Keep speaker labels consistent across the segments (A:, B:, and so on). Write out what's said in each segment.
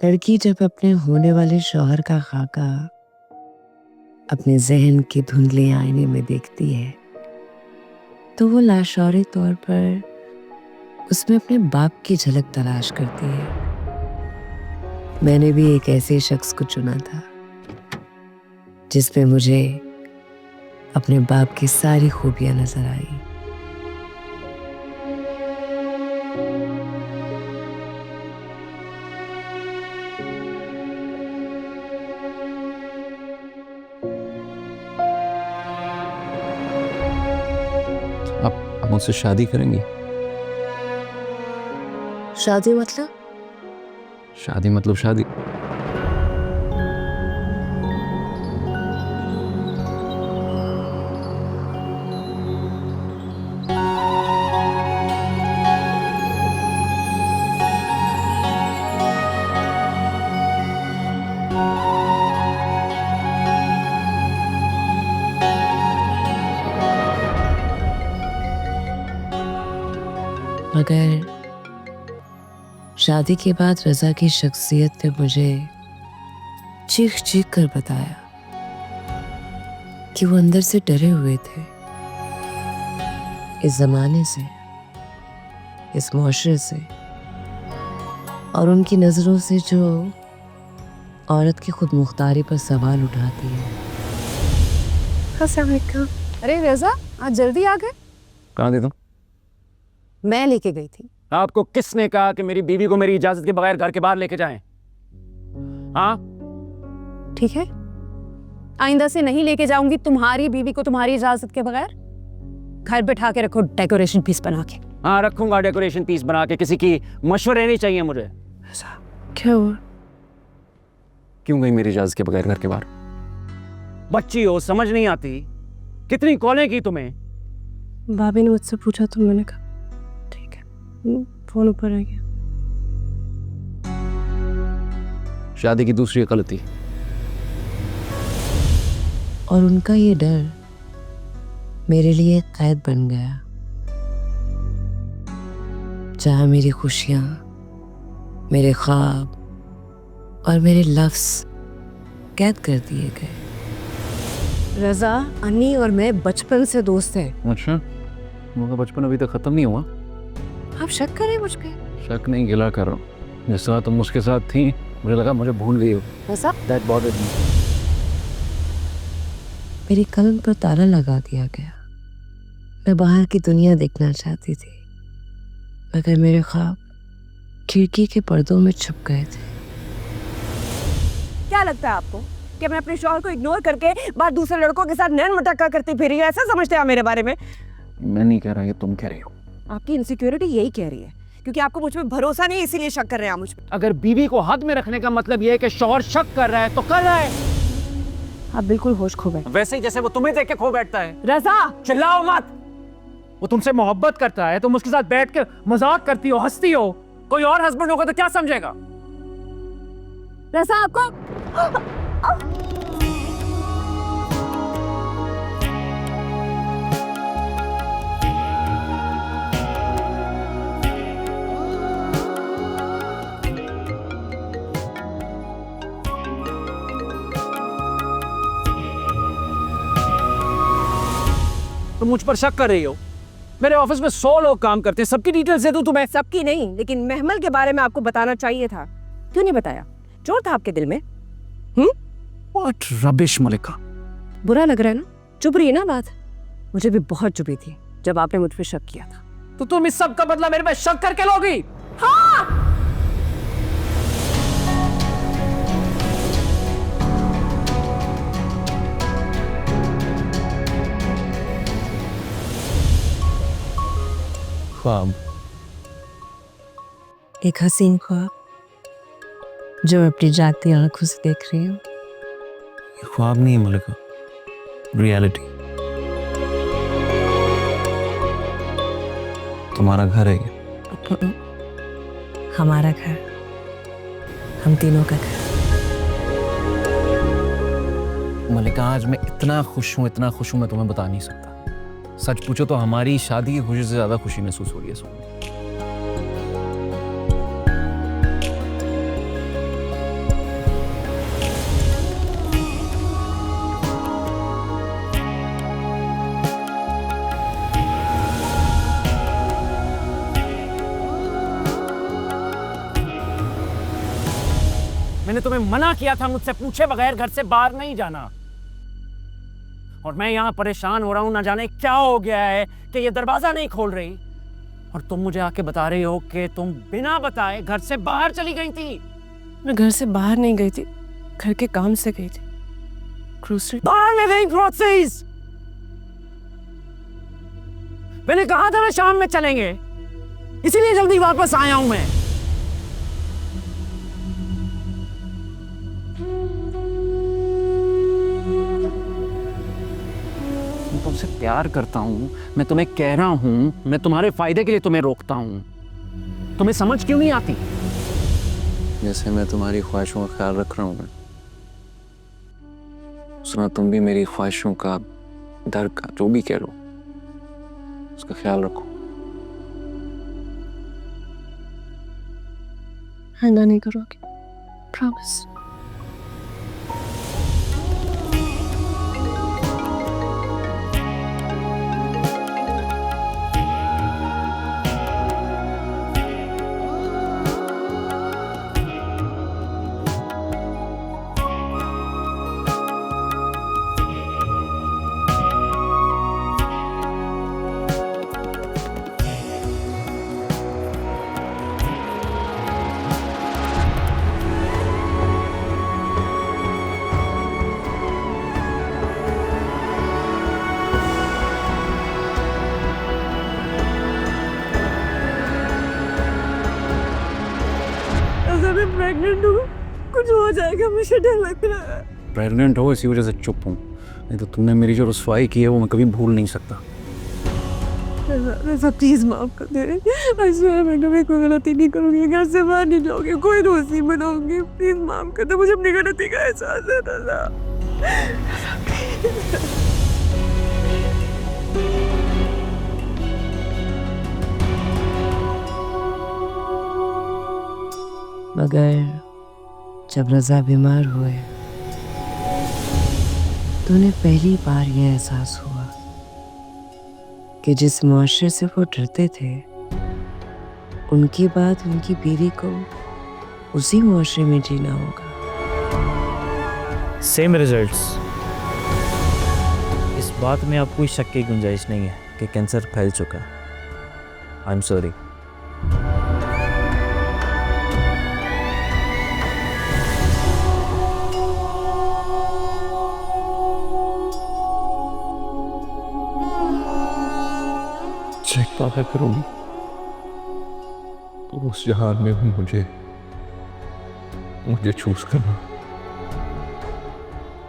A: लड़की जब अपने होने वाले शौहर का खाका अपने जहन के धुंधले आईने में देखती है तो वो लाशौरी तौर पर उसमें अपने बाप की झलक तलाश करती है। मैंने भी एक ऐसे शख्स को चुना था जिसमें मुझे अपने बाप की सारी खूबियां नजर आई।
B: आप मुझसे शादी करेंगी?
A: शादी मतलब?
B: शादी मतलब शादी।
A: मगर शादी के बाद रजा की शख्सियत ने मुझे चीख चीख कर बताया कि वो अंदर से डरे हुए थे इस जमाने से, इस मुआशरे से और उनकी नजरों से जो औरत की खुद मुख्तारी पर सवाल उठाती है। अस्सलाम वालेकुम।
C: अरे रजा, आज जल्दी आ गए?
B: कहाँ दे दूँ?
C: मैं लेके गई थी।
D: आपको किसने कहा कि मेरी बीवी को मेरी इजाजत के बगैर घर के बाहर लेके जाएं? हाँ,
C: ठीक है, आइंदा से नहीं लेके जाऊंगी तुम्हारी बीवी को तुम्हारी इजाजत के बगैर। घर बैठा के रखो डेकोरेशन पीस बना के।
D: हाँ रखूंगा डेकोरेशन पीस बना के, किसी की मशवरे नहीं चाहिए मुझे।
A: क्या हुआ?
D: क्यों गई मेरी इजाजत के बगैर घर के बाहर? बच्ची हो, समझ नहीं आती? कितनी कॉलें की तुम्हें?
C: भाभी ने मुझसे पूछा तो मैंने कहा ठीक है, फोन ऊपर रह गया।
B: शादी की दूसरी गलती।
A: और उनका ये डर मेरे लिए एक कैद बन गया, जहां मेरी खुशियां, मेरे ख्वाब और मेरे लफ्ज कैद कर दिए गए।
C: रजा, अन्नी और मैं बचपन से दोस्त हैं।
B: अच्छा, मेरा बचपन अभी तक खत्म नहीं हुआ।
C: आप शक करें मुझ पे?
B: शक नहीं, गिला कर रहा हूँ। जिस तरह तुम उसके साथ थी मुझे लगा मुझे भूल गई हो।
C: रजा,
B: That bothered me.
A: मेरी कलम पर ताला लगा दिया गया। मैं बाहर की दुनिया देखना चाहती थी, मगर मेरे ख्वाब खिड़की के पर्दों में छुप गए थे।
C: क्या लगता है आपको कि मैं अपने शौहर को इग्नोर करके बाहर दूसरे लड़कों के साथ नैन मटक्का करती फिर रही हूँ? ऐसा समझते हैं आप मेरे बारे में?
B: मैं नहीं कह रहा, ये तुम कह रही हो।
C: आपकी इनसिक्योरिटी यही कह रही है, क्योंकि आपको मुझ पे भरोसा नहीं, इसीलिए शक कर रहे हैं आप मुझ पे।
D: अगर बीवी को हद में रखने का मतलब यह है कि शौहर शक कर रहा है तो कर रहा है,
C: आप बिल्कुल होश खो गए।
D: वैसे ही जैसे वो तुम्हें देख के खो बैठता है।
C: रजा,
D: चिल्लाओ मत। वो तुमसे मोहब्बत करता है, तुम उसके साथ बैठ के मजाक करती हो, हंसती हो। कोई और हस्बैंड होगा तो क्या समझेगा?
C: रजा आपको
D: तुम मुझ पर शक कर रही हो? मेरे ऑफिस में 100 लोग काम करते हैं, सबकी डिटेल्स दे दूं तुम्हें?
C: सबकी नहीं, लेकिन महमल के बारे में आपको बताना चाहिए था। क्यों नहीं बताया? चोर था आपके दिल में?
D: What rubbish मलिका।
C: बुरा लग रहा है ना? चुभ रही है ना बात? मुझे भी बहुत चुभी थी जब आपने मुझ पे शक किया था।
D: तो तुम इस सब का बदला मेरे पे शक करके लोगी?
C: हाँ!
B: ख्वाब।
A: एक हसीन ख्वाब जो मैं अपनी जागती आंखों से देख रही हूँ।
B: ये ख्वाब नहीं है मलिका, रियलिटी। तुम्हारा घर है ये।
A: हमारा घर, हम तीनों का घर।
B: मलिका, आज मैं इतना खुश हूँ, इतना खुश हूँ, मैं तुम्हें बता नहीं सकता। सच पूछो तो हमारी शादी की खुशी से ज्यादा खुशी महसूस हो रही है।
D: मैंने तुम्हें मना किया था मुझसे पूछे बगैर घर से बाहर नहीं जाना। और मैं यहाँ परेशान हो रहा हूँ, ना जाने क्या हो गया है कि ये दरवाजा नहीं खोल रही, और तुम मुझे आके बता रही हो कि तुम बिना बताए घर से बाहर चली गई थी।
E: मैं घर से बाहर नहीं गई थी, घर के काम से गई थी। ग्रोसरी
D: बाहर में गई ग्रोसरीज। मैंने कहा था ना शाम में चलेंगे, इसीलिए जल्दी वापस आया हूं मैं। मैं तुमसे प्यार करता हूं, मैं तुम्हें कह रहा हूं, मैं तुम्हारे फायदे के लिए तुम्हें रोकता हूं। तुम्हें समझ क्यों नहीं आती?
B: जैसे मैं तुम्हारी ख्वाहिशों का ख्याल रख रहा हूँ, सुना तुम भी मेरी ख्वाहिशों का, दर्द का, जो भी कह लो, उसका ख्याल रखो।
E: आइंदा नहीं करोगे, प्रॉमिस। मैं प्रेग्नेंट हूँ, कुछ हो जाएगा, मुझे डर लग रहा है।
D: प्रेग्नेंट हो इसी वजह से चुप हूं, नहीं तो तुमने मेरी जो रुसवाई की है वो मैं कभी भूल नहीं सकता।
E: रज़ा प्लीज माफ कर दे। आई स्वेयर मैं कभी कोई गलती नहीं करूंगी, घर से बाहर नहीं जाऊंगी, कोई दोस्त नहीं बनाऊंगी। प्लीज माफ कर दे, मुझे अपनी गलती का एहसास है रज़ा।
A: मगर जब रज़ा बीमार हुए तो उन्हें पहली बार यह एहसास हुआ कि जिस मुआशरे से वो डरते थे, उनके बाद उनकी बीवी को उसी मुआशरे में जीना होगा।
F: Same results. इस बात में अब कोई शक की गुंजाइश नहीं है कि कैंसर फैल चुका है। I am sorry.
G: चेक वादा करूंगी तो उस जहान में भी मुझे चूज करना।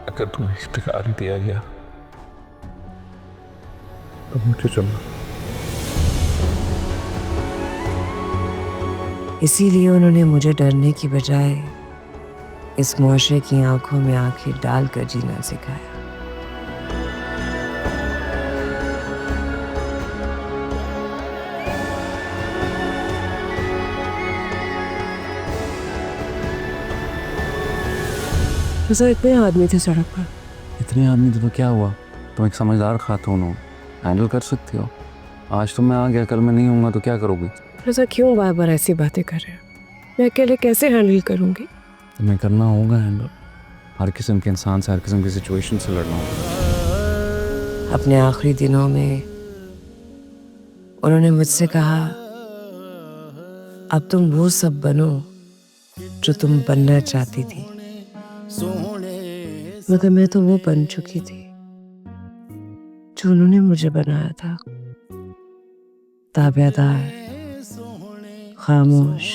G: अगर तुम्हें इख्तियार दिया गया तो मुझे चुनना।
A: इसीलिए उन्होंने मुझे डरने की बजाय इस मुआशरे की आंखों में आंखें डालकर जीना सिखाया।
E: रज़ा इतने आदमी थे सड़क पर।
B: इतने आदमी तो क्या हुआ, तुम एक समझदार खातून हो, हैंडल कर सकती हो। आज तो मैं आ गया, कल मैं नहीं हूँगा तो क्या करोगी?
E: रज़ा क्यों बार बार ऐसी बातें कर रहे हो? मैं अकेले कैसे हैंडल करूंगी?
B: तुम्हें करना होगा हैंडल। हर किस्म के इंसान से, हर किस्म की सिचुएशन से लड़ना होगा।
A: अपने आखिरी दिनों में उन्होंने मुझसे कहा, अब तुम वो सब बनो जो तुम बनना चाहती थी। मगर मैं तो वो बन चुकी थी जो उन्होंने मुझे बनाया था। ताबेदार, खामोश,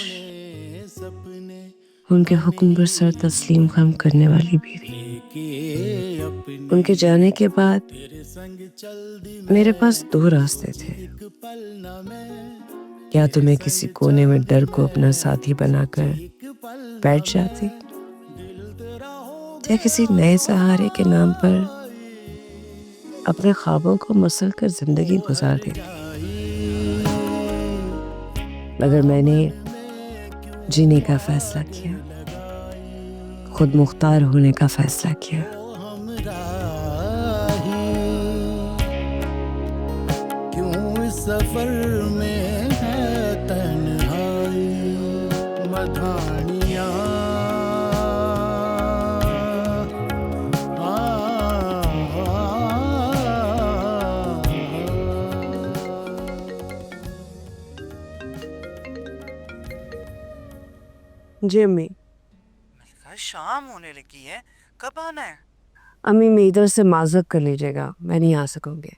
A: उनके हुक्म पर सर तस्लीम खम करने वाली बीवी। उनके जाने के बाद मेरे पास दो रास्ते थे। या तो मैं किसी कोने में डर को अपना साथी बनाकर बैठ जाती, या किसी नए सहारे के नाम पर अपने ख्वाबों को मसल कर जिंदगी गुजार देती। मगर मैंने जीने का फैसला किया, खुद मुख्तार होने का फैसला किया।
H: क्यों इस सफर में है तन्हाई, मधानियाँ
E: जी अम्मी।
I: शाम होने लगी है, कब आना है?
E: अम्मी मैं इधर से माजरत कर लीजिएगा, मैं नहीं आ सकूंगी।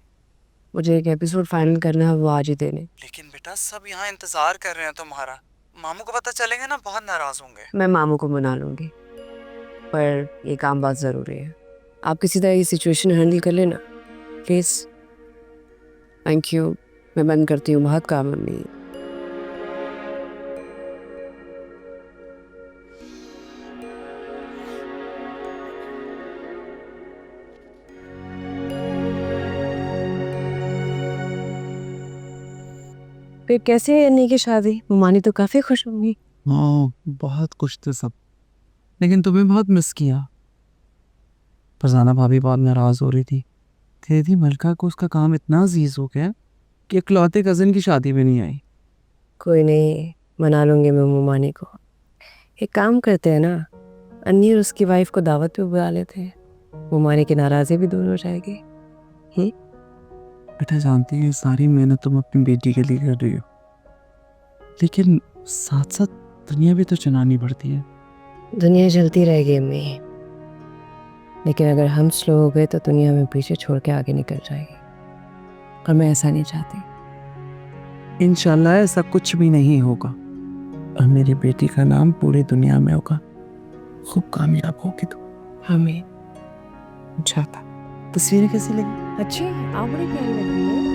E: मुझे एक एपिसोड फाइनल करना है, वो आज ही देने।
I: लेकिन बेटा सब यहाँ इंतजार कर रहे हैं तुम्हारा, मामू को पता चलेगा ना बहुत नाराज होंगे।
E: मैं मामू को मना लूंगी, पर ये काम बहुत ज़रूरी है। आप किसी तरह ये सिचुएशन हैंडल कर लेना प्लीज़। थैंक यू, मैं बंद करती हूँ, बहुत काम है अम्मी। फिर कैसे है अन्नी की शादी? मुमानी तो काफ़ी खुश होंगी।
J: हाँ बहुत कुछ थे सब, लेकिन तुम्हें बहुत मिस किया। फरजाना भाभी बहुत नाराज हो रही थी। थी मलका को उसका काम इतना अजीज हो गया कि इकलौते कज़न की शादी में नहीं आई।
E: कोई नहीं, मना लूंगी मैं मुमानी को। एक काम करते हैं ना, अन्नी और उसकी वाइफ को दावत पे बुला लेते हैं, मुमानी की नाराज़गी भी दूर हो जाएगी।
J: बेटा जानती है सारी मेहनत तुम अपनी बेटी के लिए कर रही हो, लेकिन साथ साथ दुनिया भी तो चलानी पड़ती है।
E: दुनिया चलती रहेगी अम्मी, लेकिन अगर हम स्लो हो गए तो दुनिया में पीछे छोड़ के आगे निकल जाएगी, और मैं ऐसा नहीं चाहती।
J: इंशाल्लाह ऐसा कुछ भी नहीं होगा और मेरी बेटी का नाम पूरी दुनिया में होगा। खूब कामयाब होगी तो।
E: हमें
J: अच्छा था। तस्वीरें कैसी लगी?
E: अच्छी, आप बड़ी प्यारी लग रही है।